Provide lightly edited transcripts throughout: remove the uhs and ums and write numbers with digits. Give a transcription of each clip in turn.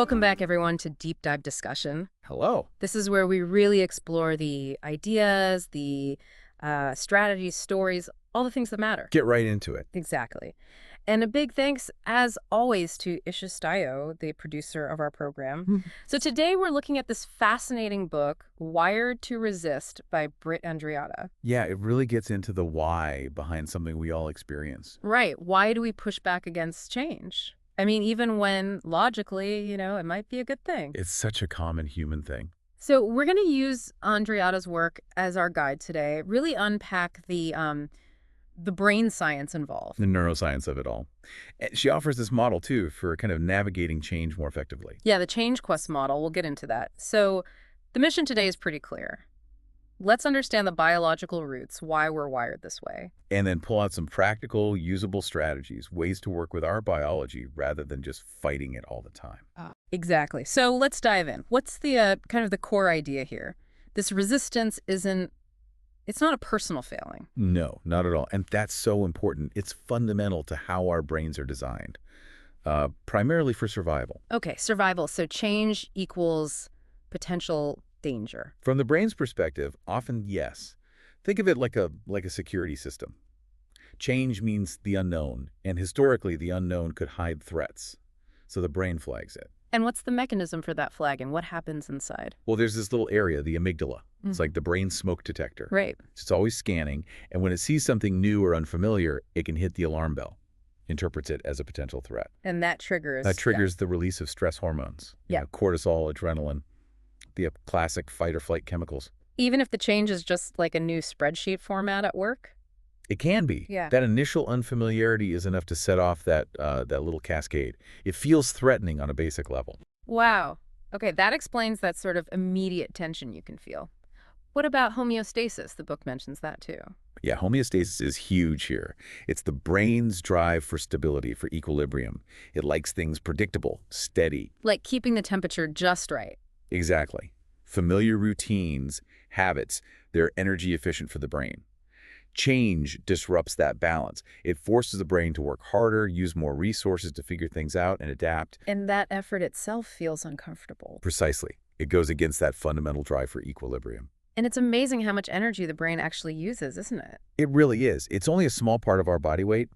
Welcome back, everyone, to Deep Dive Discussion. Hello. This is where we really explore the ideas, the strategies, stories, all the things that matter. Get right into it. Exactly. And a big thanks, as always, to Estayo, the producer of our program. So today we're looking at this fascinating book, Wired to Resist by Britt Andreatta. Yeah, it really gets into the why behind something we all experience. Right. Why do we push back against change? I mean, even when logically, it might be a good thing. It's such a common human thing. So we're going to use Andreatta's work as our guide today, really unpack the brain science involved. The neuroscience of it all. And she offers this model, too, for kind of navigating change more effectively. Yeah, the Change Quest model. We'll get into that. So the mission today is pretty clear. Let's understand the biological roots, why we're wired this way. And then pull out some practical, usable strategies, ways to work with our biology rather than just fighting it all the time. Exactly. So let's dive in. What's the kind of the core idea here? This resistance it's not a personal failing. No, not at all. And that's so important. It's fundamental to how our brains are designed, primarily for survival. Okay, survival. So change equals potential danger. From the brain's perspective, often yes. Think of it like a security system. Change means the unknown, and historically the unknown could hide threats. So the brain flags it. And what's the mechanism for that flagging? What happens inside? Well, there's this little area, the amygdala. It's like the brain's smoke detector. Right. It's always scanning, and when it sees something new or unfamiliar, it can hit the alarm bell, interprets it as a potential threat. And that triggers... the release of stress hormones. Yeah. Cortisol, adrenaline, the classic fight or flight chemicals. Even if the change is just like a new spreadsheet format at work? It can be. Yeah. That initial unfamiliarity is enough to set off that little cascade. It feels threatening on a basic level. Wow. Okay, that explains that sort of immediate tension you can feel. What about homeostasis? The book mentions that too. Yeah, homeostasis is huge here. It's the brain's drive for stability, for equilibrium. It likes things predictable, steady. Like keeping the temperature just right. Exactly. Familiar routines, habits, they're energy efficient for the brain. Change disrupts that balance. It forces the brain to work harder, use more resources to figure things out and adapt. And that effort itself feels uncomfortable. Precisely. It goes against that fundamental drive for equilibrium. And it's amazing how much energy the brain actually uses, isn't it? It really is. It's only a small part of our body weight,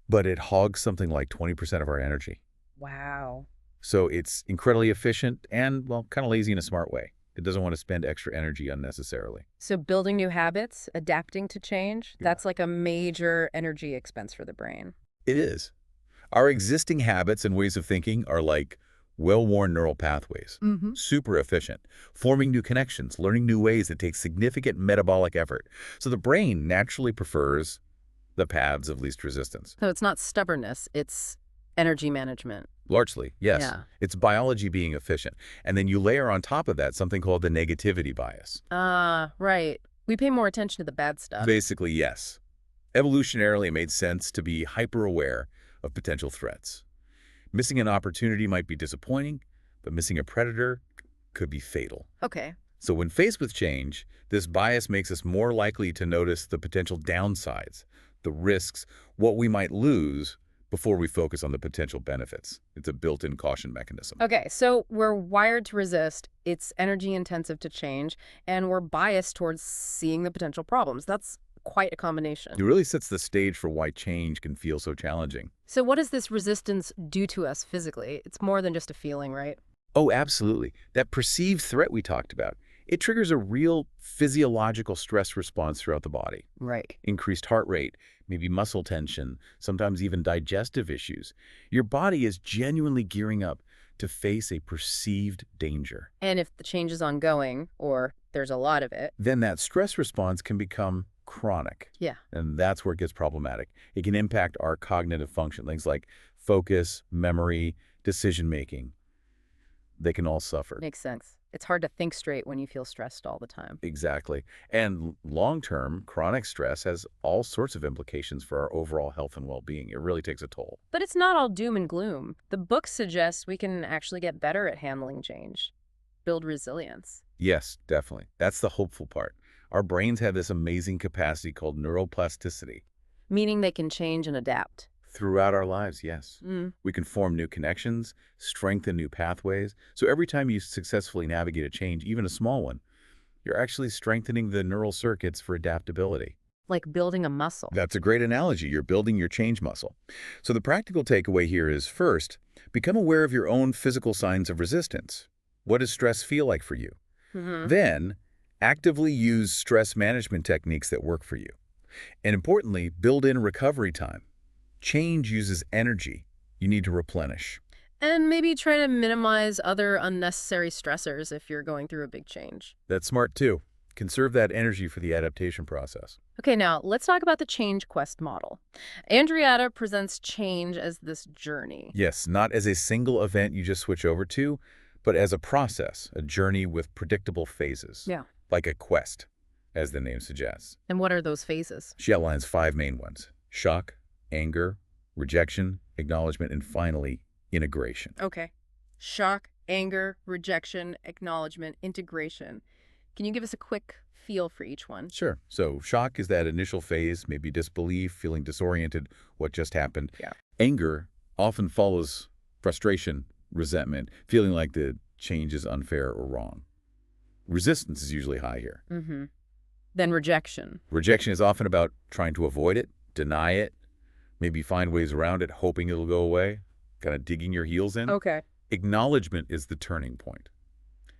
but it hogs something like 20% of our energy. Wow. So it's incredibly efficient and, well, kind of lazy in a smart way. It doesn't want to spend extra energy unnecessarily. So building new habits, adapting to change, that's like a major energy expense for the brain. It is. Our existing habits and ways of thinking are like well-worn neural pathways, super efficient, forming new connections, learning new ways that take significant metabolic effort. So the brain naturally prefers the paths of least resistance. So it's not stubbornness, it's energy management. Largely, yes. Yeah. It's biology being efficient. And then you layer on top of that something called the negativity bias. Right. We pay more attention to the bad stuff. Basically, yes. Evolutionarily, it made sense to be hyper-aware of potential threats. Missing an opportunity might be disappointing, but missing a predator could be fatal. Okay. So when faced with change, this bias makes us more likely to notice the potential downsides, the risks, what we might lose before we focus on the potential benefits. It's a built-in caution mechanism. Okay, so we're wired to resist, it's energy intensive to change, and we're biased towards seeing the potential problems. That's quite a combination. It really sets the stage for why change can feel so challenging. So what does this resistance do to us physically? It's more than just a feeling, right? Oh, absolutely. That perceived threat we talked about, it triggers a real physiological stress response throughout the body. Right. Increased heart rate, maybe muscle tension, sometimes even digestive issues. Your body is genuinely gearing up to face a perceived danger. And if the change is ongoing, or there's a lot of it, then that stress response can become chronic. Yeah. And that's where it gets problematic. It can impact our cognitive function, things like focus, memory, decision-making. They can all suffer. Makes sense. It's hard to think straight when you feel stressed all the time. Exactly. And long-term, chronic stress has all sorts of implications for our overall health and well-being. It really takes a toll. But it's not all doom and gloom. The book suggests we can actually get better at handling change, build resilience. Yes, definitely. That's the hopeful part. Our brains have this amazing capacity called neuroplasticity. Meaning they can change and adapt. Throughout our lives, yes. Mm. We can form new connections, strengthen new pathways. So every time you successfully navigate a change, even a small one, you're actually strengthening the neural circuits for adaptability. Like building a muscle. That's a great analogy. You're building your change muscle. So the practical takeaway here is, first, become aware of your own physical signs of resistance. What does stress feel like for you? Mm-hmm. Then, actively use stress management techniques that work for you. And importantly, build in recovery time. Change uses energy. You need to replenish. And maybe try to minimize other unnecessary stressors if you're going through a big change. That's smart too. Conserve that energy for the adaptation process. Okay, now let's talk about the change quest model. Andreatta presents change as this journey. Yes, not as a single event you just switch over to, but as a process, a journey with predictable phases. Yeah. Like a quest, as the name suggests. And what are those phases? She outlines 5 main ones: shock, anger, rejection, acknowledgement, and finally, integration. Okay. Shock, anger, rejection, acknowledgement, integration. Can you give us a quick feel for each one? Sure. So shock is that initial phase, maybe disbelief, feeling disoriented, what just happened. Yeah. Anger often follows frustration, resentment, feeling like the change is unfair or wrong. Resistance is usually high here. Mm-hmm. Then rejection. Rejection is often about trying to avoid it, deny it, maybe find ways around it, hoping it'll go away, kind of digging your heels in. Okay. Acknowledgement is the turning point.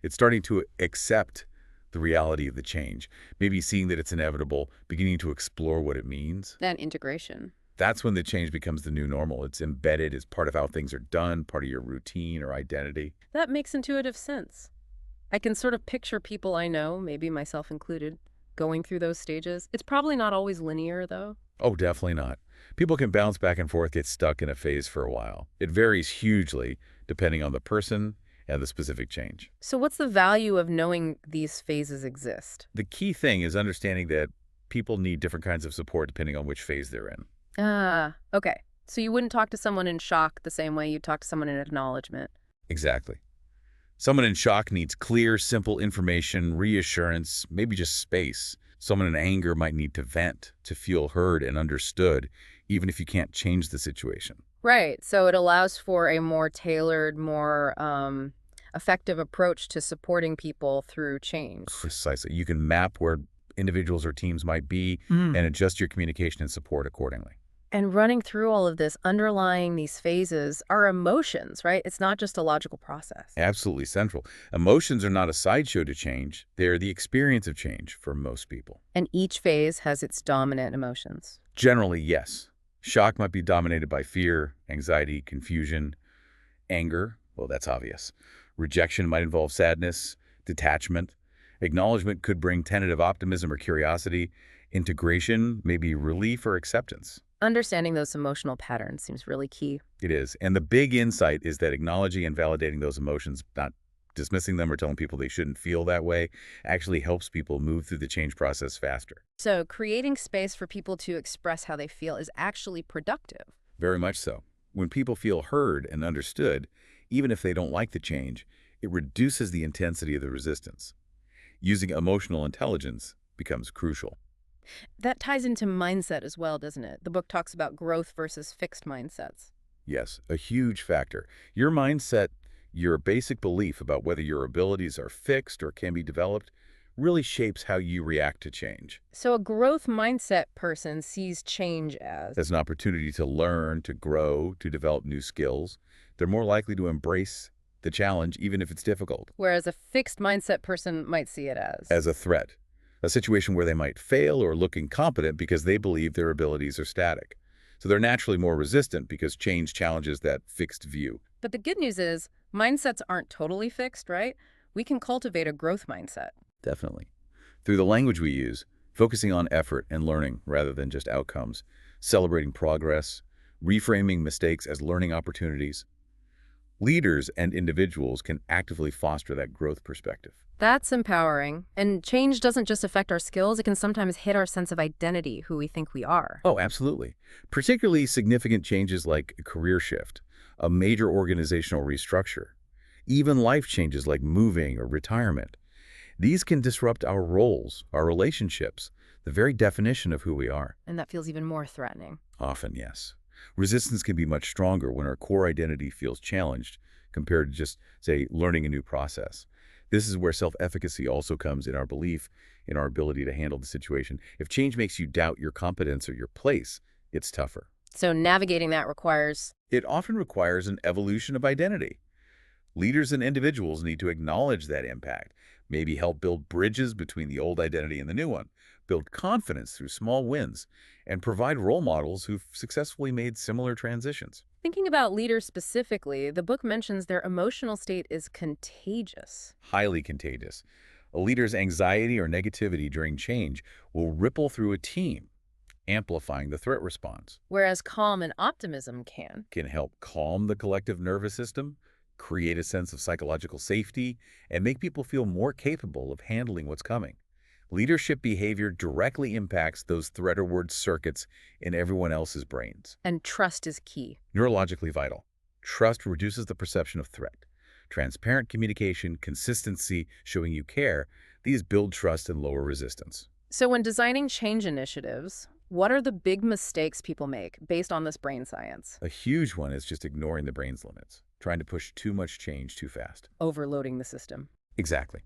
It's starting to accept the reality of the change, maybe seeing that it's inevitable, beginning to explore what it means. Then integration. That's when the change becomes the new normal. It's embedded as part of how things are done, part of your routine or identity. That makes intuitive sense. I can sort of picture people I know, maybe myself included, going through those stages. It's probably not always linear, though. Oh, definitely not. People can bounce back and forth, get stuck in a phase for a while. It varies hugely depending on the person and the specific change. So what's the value of knowing these phases exist? The key thing is understanding that people need different kinds of support depending on which phase they're in. Ah, okay. So you wouldn't talk to someone in shock the same way you talk to someone in acknowledgement. Exactly. Someone in shock needs clear, simple information, reassurance, maybe just space. Someone in anger might need to vent, to feel heard and understood, even if you can't change the situation. Right. So it allows for a more tailored, more effective approach to supporting people through change. Precisely. You can map where individuals or teams might be and adjust your communication and support accordingly. And running through all of this, underlying these phases are emotions, right? It's not just a logical process. Absolutely central. Emotions are not a sideshow to change. They're the experience of change for most people. And each phase has its dominant emotions. Generally, yes. Shock might be dominated by fear, anxiety, confusion, anger. Well, that's obvious. Rejection might involve sadness, detachment. Acknowledgement could bring tentative optimism or curiosity. Integration may be relief or acceptance. Understanding those emotional patterns seems really key. It is. And the big insight is that acknowledging and validating those emotions, not dismissing them or telling people they shouldn't feel that way, actually helps people move through the change process faster. So creating space for people to express how they feel is actually productive. Very much so. When people feel heard and understood, even if they don't like the change, it reduces the intensity of the resistance. Using emotional intelligence becomes crucial. That ties into mindset as well, doesn't it? The book talks about growth versus fixed mindsets. Yes, a huge factor. Your mindset, your basic belief about whether your abilities are fixed or can be developed, really shapes how you react to change. So a growth mindset person sees change As an opportunity to learn, to grow, to develop new skills. They're more likely to embrace the challenge, even if it's difficult. Whereas a fixed mindset person might see it As a threat. A situation where they might fail or look incompetent because they believe their abilities are static. So they're naturally more resistant because change challenges that fixed view. But the good news is mindsets aren't totally fixed, right? We can cultivate a growth mindset. Definitely. Through the language we use, focusing on effort and learning rather than just outcomes, celebrating progress, reframing mistakes as learning opportunities, leaders and individuals can actively foster that growth perspective. That's empowering. And change doesn't just affect our skills, it can sometimes hit our sense of identity, who we think we are. Oh, absolutely. Particularly significant changes like a career shift, a major organizational restructure, even life changes like moving or retirement. These can disrupt our roles, our relationships, the very definition of who we are. And that feels even more threatening. Often, yes. Resistance can be much stronger when our core identity feels challenged compared to just, say, learning a new process. This is where self-efficacy also comes in our belief in our ability to handle the situation. If change makes you doubt your competence or your place, it's tougher. So navigating that requires... It often requires an evolution of identity. Leaders and individuals need to acknowledge that impact, maybe help build bridges between the old identity and the new one, build confidence through small wins, and provide role models who've successfully made similar transitions. Thinking about leaders specifically, the book mentions their emotional state is contagious. Highly contagious. A leader's anxiety or negativity during change will ripple through a team, amplifying the threat response. Whereas calm and optimism Can help calm the collective nervous system, create a sense of psychological safety, and make people feel more capable of handling what's coming. Leadership behavior directly impacts those threat reward circuits in everyone else's brains. And trust is key. Neurologically vital. Trust reduces the perception of threat. Transparent communication, consistency, showing you care, these build trust and lower resistance. So when designing change initiatives, what are the big mistakes people make based on this brain science? A huge one is just ignoring the brain's limits, trying to push too much change too fast. Overloading the system. Exactly.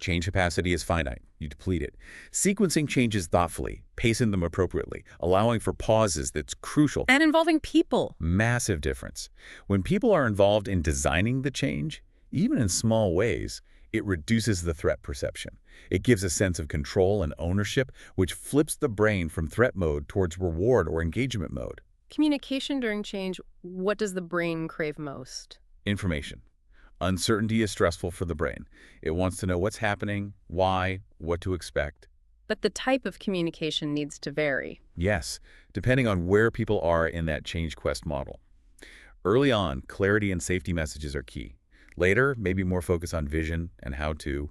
Change capacity is finite. You deplete it. Sequencing changes thoughtfully, pacing them appropriately, allowing for pauses that's crucial. And involving people. Massive difference. When people are involved in designing the change, even in small ways, it reduces the threat perception. It gives a sense of control and ownership, which flips the brain from threat mode towards reward or engagement mode. Communication during change, what does the brain crave most? Information. Uncertainty is stressful for the brain. It wants to know what's happening, why, what to expect. But the type of communication needs to vary. Yes, depending on where people are in that change quest model. Early on, clarity and safety messages are key. Later, maybe more focus on vision and how to.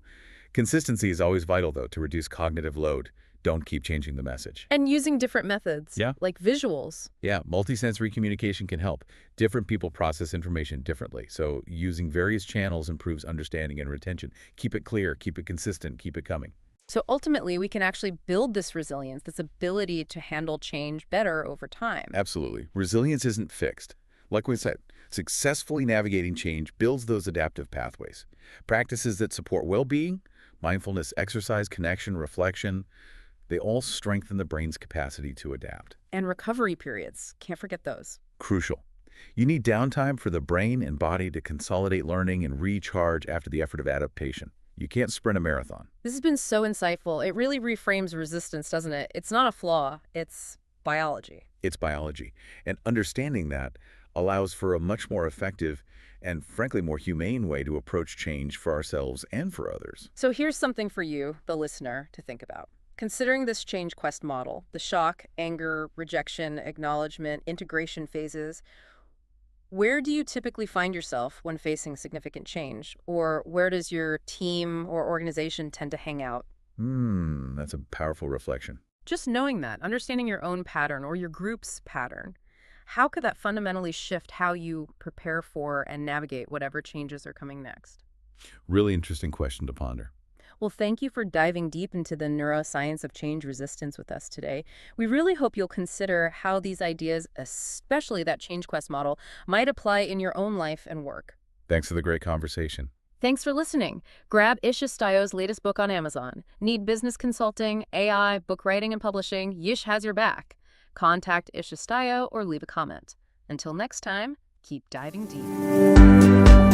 Consistency is always vital, though, to reduce cognitive load. Don't keep changing the message. And using different methods. Yeah. Like visuals. Yeah, multisensory communication can help. Different people process information differently, so using various channels improves understanding and retention. Keep it clear, keep it consistent, keep it coming. So ultimately, we can actually build this resilience, this ability to handle change better over time. Absolutely. Resilience isn't fixed. Like we said, successfully navigating change builds those adaptive pathways. Practices that support well-being, mindfulness, exercise, connection, reflection, they all strengthen the brain's capacity to adapt. And recovery periods. Can't forget those. Crucial. You need downtime for the brain and body to consolidate learning and recharge after the effort of adaptation. You can't sprint a marathon. This has been so insightful. It really reframes resistance, doesn't it? It's not a flaw. It's biology. It's biology. And understanding that allows for a much more effective and, frankly, more humane way to approach change for ourselves and for others. So here's something for you, the listener, to think about. Considering this change quest model, the shock, anger, rejection, acknowledgement, integration phases, where do you typically find yourself when facing significant change? Or where does your team or organization tend to hang out? That's a powerful reflection. Just knowing that, understanding your own pattern or your group's pattern, how could that fundamentally shift how you prepare for and navigate whatever changes are coming next? Really interesting question to ponder. Well, thank you for diving deep into the neuroscience of change resistance with us today. We really hope you'll consider how these ideas, especially that change quest model, might apply in your own life and work. Thanks for the great conversation. Thanks for listening. Grab Estayo's latest book on Amazon. Need business consulting, AI, book writing, and publishing? Yish has your back. Contact Estayo or leave a comment. Until next time, keep diving deep.